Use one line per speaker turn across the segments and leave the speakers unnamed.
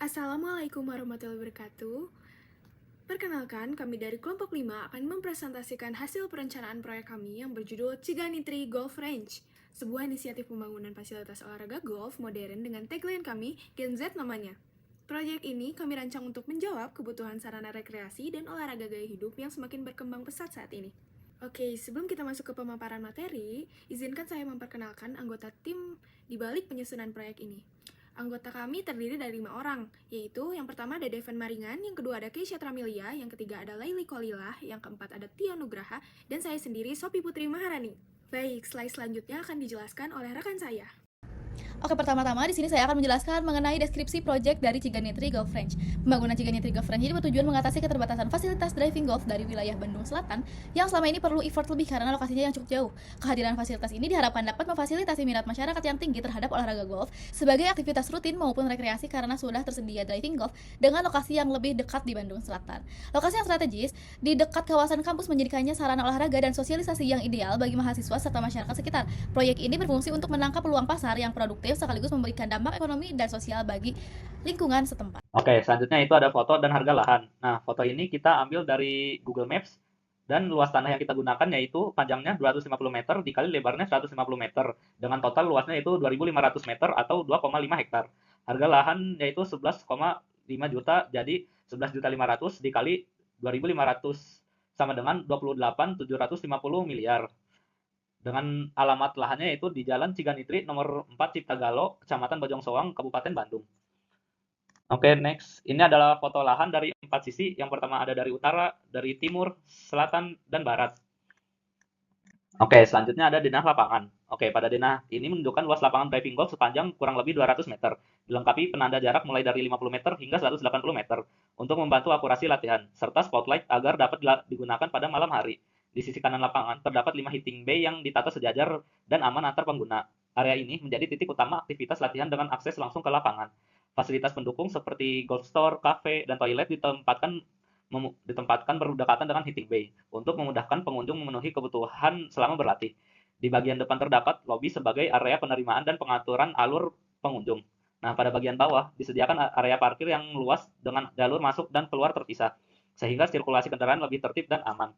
Assalamualaikum warahmatullahi wabarakatuh. Perkenalkan, kami dari kelompok 5 akan mempresentasikan hasil perencanaan proyek kami yang berjudul Ciganitri Golf Range, sebuah inisiatif pembangunan fasilitas olahraga golf modern dengan tagline kami, Gen Z namanya. Proyek ini kami rancang untuk menjawab kebutuhan sarana rekreasi dan olahraga gaya hidup yang semakin berkembang pesat saat ini. Oke, sebelum kita masuk ke pemaparan materi, izinkan saya memperkenalkan anggota tim di balik penyusunan proyek ini. Anggota kami terdiri dari 5 orang, yaitu yang pertama ada Devan Maringan, yang kedua ada Keisha Tramilia, yang ketiga ada Laili Kolilah, yang keempat ada Tia Nugraha, dan saya sendiri Sophie Putri Maharani. Baik, slide selanjutnya akan dijelaskan oleh rekan saya.
Oke, pertama-tama di sini saya akan menjelaskan mengenai deskripsi proyek dari Ciganitri Golf Range. Pembangunan Ciganitri Golf Range ini bertujuan mengatasi keterbatasan fasilitas driving golf dari wilayah Bandung Selatan yang selama ini perlu effort lebih karena lokasinya yang cukup jauh. Kehadiran fasilitas ini diharapkan dapat memfasilitasi minat masyarakat yang tinggi terhadap olahraga golf sebagai aktivitas rutin maupun rekreasi karena sudah tersedia driving golf dengan lokasi yang lebih dekat di Bandung Selatan. Lokasi yang strategis di dekat kawasan kampus menjadikannya sarana olahraga dan sosialisasi yang ideal bagi mahasiswa serta masyarakat sekitar. Proyek ini berfungsi untuk menangkap peluang pasar yang produktif sekaligus memberikan dampak ekonomi dan sosial bagi lingkungan setempat.
Oke, selanjutnya itu ada foto dan harga lahan. Nah, foto ini kita ambil dari Google Maps dan luas tanah yang kita gunakan yaitu panjangnya 250 meter dikali lebarnya 150 meter dengan total luasnya itu 2.500 meter atau 2,5 hektar. Harga lahan yaitu 11,5 juta, jadi 11.500.000 dikali 2.500 sama dengan 28.750 miliar. Dengan alamat lahannya yaitu di Jalan Ciganitri nomor 4 Ciptagalo, Kecamatan Bojong Soang, Kabupaten Bandung. Oke, next. Ini adalah foto lahan dari 4 sisi. Yang pertama ada dari utara, dari timur, selatan, dan barat. Oke, selanjutnya ada denah lapangan. Oke, pada denah ini menunjukkan luas lapangan driving golf sepanjang kurang lebih 200 meter, dilengkapi penanda jarak mulai dari 50 meter hingga 180 meter untuk membantu akurasi latihan, serta spotlight agar dapat digunakan pada malam hari. Di sisi kanan lapangan terdapat 5 hitting bay yang ditata sejajar dan aman antar pengguna. Area ini menjadi titik utama aktivitas latihan dengan akses langsung ke lapangan. Fasilitas pendukung seperti golf store, kafe, dan toilet ditempatkan berdekatan dengan hitting bay untuk memudahkan pengunjung memenuhi kebutuhan selama berlatih. Di bagian depan terdapat lobi sebagai area penerimaan dan pengaturan alur pengunjung. Nah, pada bagian bawah disediakan area parkir yang luas dengan jalur masuk dan keluar terpisah, sehingga sirkulasi kendaraan lebih tertib dan aman.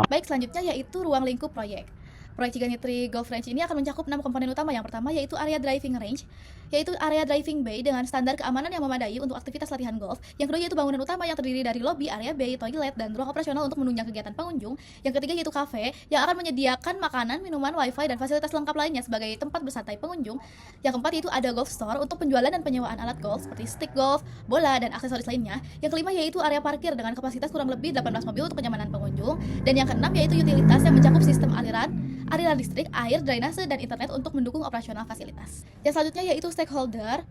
Baik, selanjutnya yaitu ruang lingkup proyek. Proyek Ciganitri Golf Range ini akan mencakup 6 komponen utama. Yang pertama yaitu area driving range, yaitu area driving bay dengan standar keamanan yang memadai untuk aktivitas latihan golf. Yang kedua yaitu bangunan utama yang terdiri dari lobi, area bay, toilet, dan ruang operasional untuk menunjang kegiatan pengunjung. Yang ketiga yaitu cafe yang akan menyediakan makanan, minuman, wifi, dan fasilitas lengkap lainnya sebagai tempat bersantai pengunjung. Yang keempat yaitu ada golf store untuk penjualan dan penyewaan alat golf seperti stick golf, bola, dan aksesoris lainnya. Yang kelima yaitu area parkir dengan kapasitas kurang lebih 18 mobil untuk kenyamanan pengunjung. Dan yang keenam yaitu utilitas yang mencakup sistem aliran listrik, air, drainase, dan internet untuk mendukung operasional fasilitas. Yang selanjutnya yaitu stakeholder.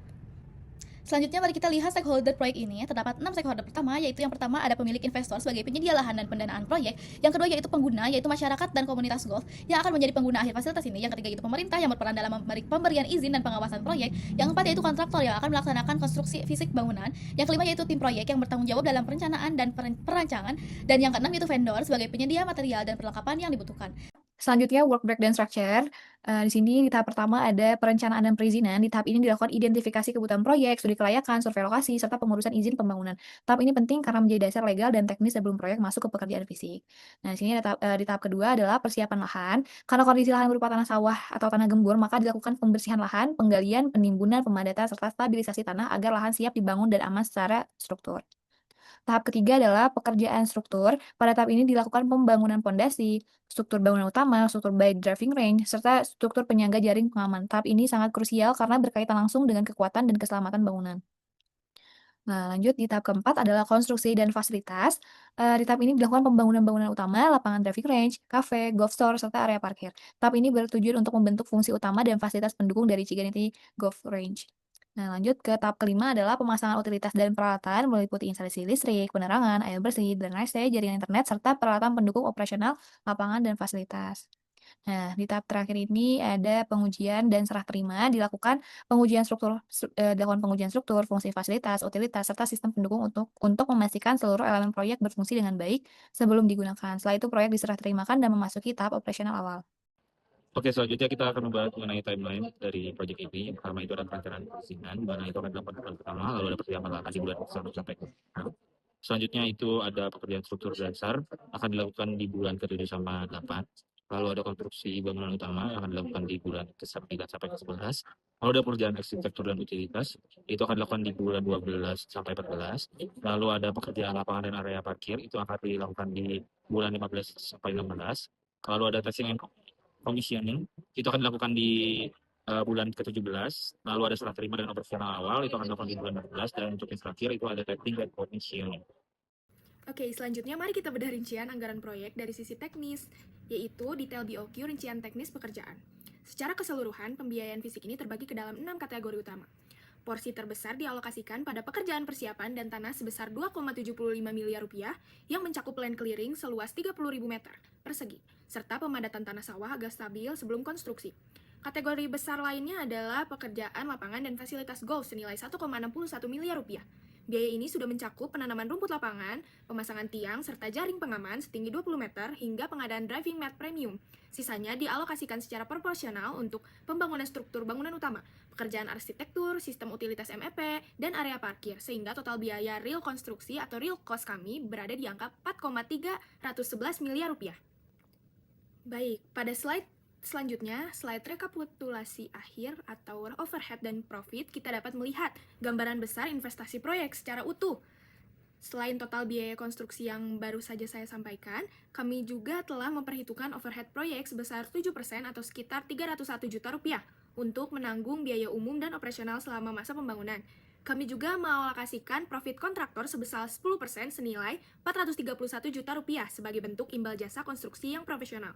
Selanjutnya mari kita lihat stakeholder proyek ini. Terdapat 6 stakeholder pertama, yaitu yang pertama ada pemilik investor sebagai penyedia lahan dan pendanaan proyek. Yang kedua yaitu pengguna, yaitu masyarakat dan komunitas golf yang akan menjadi pengguna akhir fasilitas ini. Yang ketiga yaitu pemerintah yang berperan dalam pemberian izin dan pengawasan proyek. Yang keempat yaitu kontraktor yang akan melaksanakan konstruksi fisik bangunan. Yang kelima yaitu tim proyek yang bertanggung jawab dalam perencanaan dan perancangan. Dan yang keenam yaitu vendor sebagai penyedia material dan perlengkapan yang dibutuhkan.
Selanjutnya work breakdown structure. Di sini di tahap pertama ada perencanaan dan perizinan. Di tahap ini dilakukan identifikasi kebutuhan proyek, studi kelayakan, survei lokasi, serta pengurusan izin pembangunan. Tahap ini penting karena menjadi dasar legal dan teknis sebelum proyek masuk ke pekerjaan fisik. Nah, di sini ada di tahap kedua adalah persiapan lahan. Karena kondisi lahan berupa tanah sawah atau tanah gembur, maka dilakukan pembersihan lahan, penggalian, penimbunan, pemadatan, serta stabilisasi tanah agar lahan siap dibangun dan aman secara struktur. Tahap ketiga adalah pekerjaan struktur. Pada tahap ini dilakukan pembangunan pondasi, struktur bangunan utama, struktur baik driving range, serta struktur penyangga jaring pengaman. Tahap ini sangat krusial karena berkaitan langsung dengan kekuatan dan keselamatan bangunan. Nah, lanjut di tahap keempat adalah konstruksi dan fasilitas. Di tahap ini dilakukan pembangunan bangunan utama, lapangan driving range, kafe, golf store, serta area parkir. Tahap ini bertujuan untuk membentuk fungsi utama dan fasilitas pendukung dari Ciganiti Golf Range. Nah, lanjut ke tahap kelima adalah pemasangan utilitas dan peralatan meliputi instalasi listrik, penerangan, air bersih, drainase, jaringan internet, serta peralatan pendukung operasional lapangan dan fasilitas. Nah, di tahap terakhir ini ada pengujian dan serah terima, dilakukan pengujian struktur, fungsi fasilitas, utilitas, serta sistem pendukung untuk memastikan seluruh elemen proyek berfungsi dengan baik sebelum digunakan. Setelah itu proyek diserah terimakan dan memasuki tahap operasional awal.
Oke, selanjutnya kita akan membahas mengenai timeline dari proyek ini. Yang pertama itu ada perencanaan perizinan, di mana itu akan dilakukan bulan pertama, lalu ada persiapan lahan di bulan 1 sampai ke 6. Selanjutnya itu ada pekerjaan struktur dasar, akan dilakukan di bulan ke-7 sama 8. Lalu ada konstruksi bangunan utama yang akan dilakukan di bulan ke-9 sampai ke-11. Lalu ada pekerjaan arsitektur dan utilitas, itu akan dilakukan di bulan 12 sampai 14. Lalu ada pekerjaan lapangan dan area parkir, itu akan dilakukan di bulan 15 sampai 16. Lalu ada testing and commissioning, itu akan dilakukan di bulan ke-17. Lalu ada serah terima dan operasional awal, itu akan dilakukan di bulan 16. Dan untuk yang terakhir itu ada testing dan commissioning.
Oke, selanjutnya mari kita bedah rincian anggaran proyek dari sisi teknis, yaitu detail BOQ rincian teknis pekerjaan. Secara keseluruhan, pembiayaan fisik ini terbagi ke dalam 6 kategori utama. Porsi terbesar dialokasikan pada pekerjaan persiapan dan tanah sebesar 2,75 miliar rupiah yang mencakup land clearing seluas 30.000 meter persegi, serta pemadatan tanah sawah agar stabil sebelum konstruksi. Kategori besar lainnya adalah pekerjaan lapangan dan fasilitas golf senilai 1,61 miliar rupiah. Biaya ini sudah mencakup penanaman rumput lapangan, pemasangan tiang, serta jaring pengaman setinggi 20 meter hingga pengadaan driving mat premium. Sisanya dialokasikan secara proporsional untuk pembangunan struktur bangunan utama, pekerjaan arsitektur, sistem utilitas MEP, dan area parkir, sehingga total biaya real konstruksi atau real cost kami berada di angka 4,311 miliar rupiah. Baik, pada slide selanjutnya, slide rekapitulasi akhir atau overhead dan profit, kita dapat melihat gambaran besar investasi proyek secara utuh. Selain total biaya konstruksi yang baru saja saya sampaikan, kami juga telah memperhitungkan overhead proyek sebesar 7% atau sekitar 301 juta rupiah untuk menanggung biaya umum dan operasional selama masa pembangunan. Kami juga mengalokasikan profit kontraktor sebesar 10% senilai 431 juta rupiah sebagai bentuk imbal jasa konstruksi yang profesional.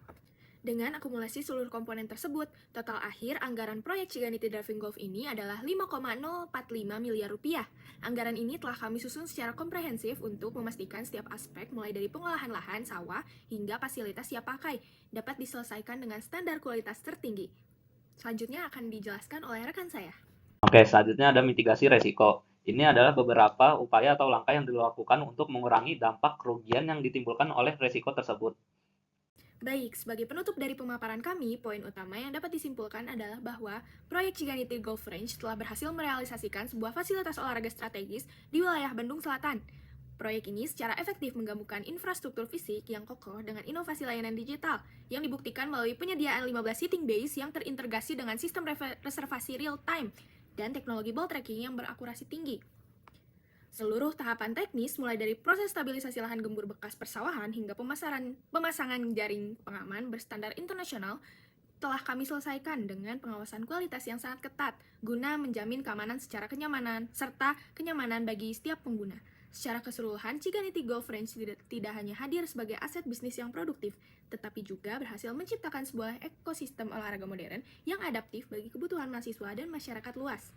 Dengan akumulasi seluruh komponen tersebut, total akhir anggaran proyek Ciganiti Driving Golf ini adalah 5,045 miliar rupiah. Anggaran ini telah kami susun secara komprehensif untuk memastikan setiap aspek mulai dari pengolahan lahan, sawah, hingga fasilitas siap pakai dapat diselesaikan dengan standar kualitas tertinggi. Selanjutnya akan dijelaskan oleh rekan saya.
Oke, selanjutnya ada mitigasi resiko. Ini adalah beberapa upaya atau langkah yang dilakukan untuk mengurangi dampak kerugian yang ditimbulkan oleh resiko tersebut.
Baik, sebagai penutup dari pemaparan kami, poin utama yang dapat disimpulkan adalah bahwa proyek Ciganiti Golf Range telah berhasil merealisasikan sebuah fasilitas olahraga strategis di wilayah Bandung Selatan. Proyek ini secara efektif menggabungkan infrastruktur fisik yang kokoh dengan inovasi layanan digital yang dibuktikan melalui penyediaan 15 sitting base yang terintegrasi dengan sistem reservasi real time dan teknologi ball tracking yang berakurasi tinggi. Seluruh tahapan teknis mulai dari proses stabilisasi lahan gembur bekas persawahan hingga pemasangan jaring pengaman berstandar internasional telah kami selesaikan dengan pengawasan kualitas yang sangat ketat guna menjamin keamanan secara kenyamanan serta kenyamanan bagi setiap pengguna. Secara keseluruhan, Ciganiti Golf Range tidak hanya hadir sebagai aset bisnis yang produktif, tetapi juga berhasil menciptakan sebuah ekosistem olahraga modern yang adaptif bagi kebutuhan mahasiswa dan masyarakat luas.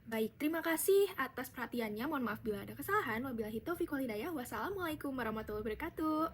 Baik, terima kasih atas perhatiannya. Mohon maaf bila ada kesalahan. Wabillahi taufiq wal hidayah. Wassalamualaikum warahmatullahi wabarakatuh.